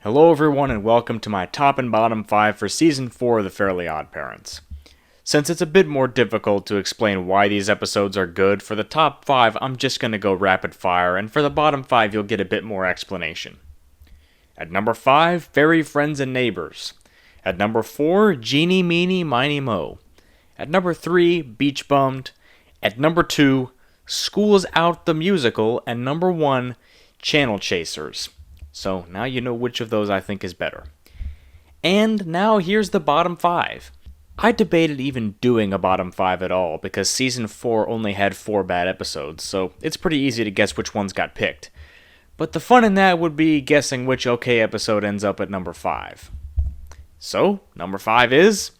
Hello everyone and welcome to my top and bottom 5 for Season 4 of The Fairly Oddparents. Since it's a bit more difficult to explain why these episodes are good, for the top 5 I'm just going to go rapid fire, and for the bottom 5 you'll get a bit more explanation. At number 5, Fairy Friends and Neighbors. At number 4, Jeenie Meenie Miny Mo. At number 3, Beach Bummed. At number 2, School's Out the Musical. And number 1, Channel Chasers. So now you know which of those I think is better. And now here's the bottom 5. I debated even doing a bottom 5 at all because Season 4 only had 4 bad episodes, so it's pretty easy to guess which ones got picked. But the fun in that would be guessing which okay episode ends up at number 5. So, number 5 is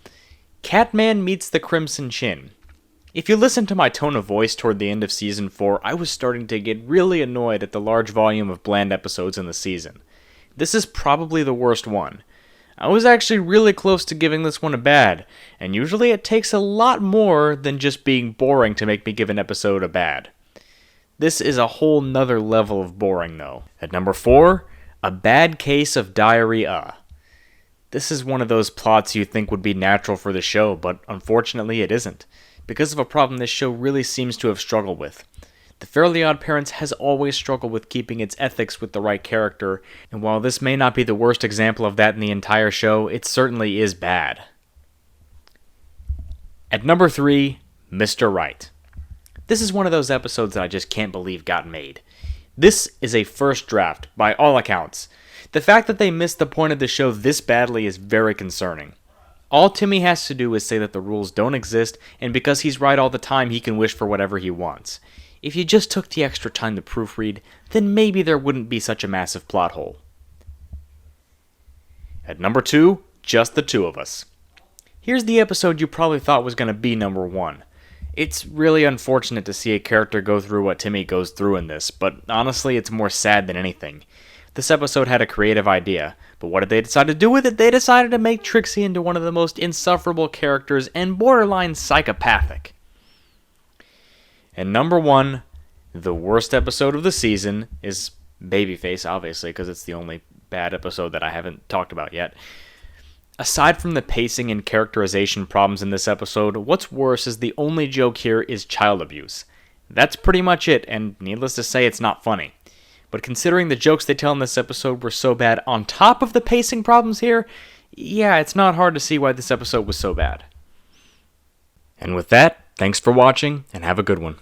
Catman Meets the Crimson Chin. If you listen to my tone of voice toward the end of Season 4, I was starting to get really annoyed at the large volume of bland episodes in the season. This is probably the worst one. I was actually really close to giving this one a bad, and usually it takes a lot more than just being boring to make me give an episode a bad. This is a whole nother level of boring though. At number 4, A Bad Case of Diarrhea. This is one of those plots you think would be natural for the show, but unfortunately it isn't, because of a problem this show really seems to have struggled with. The Fairly Oddparents has always struggled with keeping its ethics with the right character, and while this may not be the worst example of that in the entire show, it certainly is bad. At number 3, Mr. Right. This is one of those episodes that I just can't believe got made. This is a first draft, by all accounts. The fact that they missed the point of the show this badly is very concerning. All Timmy has to do is say that the rules don't exist, and because he's right all the time, he can wish for whatever he wants. If you just took the extra time to proofread, then maybe there wouldn't be such a massive plot hole. At number 2, Just the Two of Us. Here's the episode you probably thought was going to be number 1. It's really unfortunate to see a character go through what Timmy goes through in this, but honestly it's more sad than anything. This episode had a creative idea, but what did they decide to do with it? They decided to make Trixie into one of the most insufferable characters and borderline psychopathic. And number 1, the worst episode of the season, is Babyface, obviously, because it's the only bad episode that I haven't talked about yet. Aside from the pacing and characterization problems in this episode, what's worse is the only joke here is child abuse. That's pretty much it, and needless to say, it's not funny. But considering the jokes they tell in this episode were so bad on top of the pacing problems here, yeah, it's not hard to see why this episode was so bad. And with that, thanks for watching, and have a good one.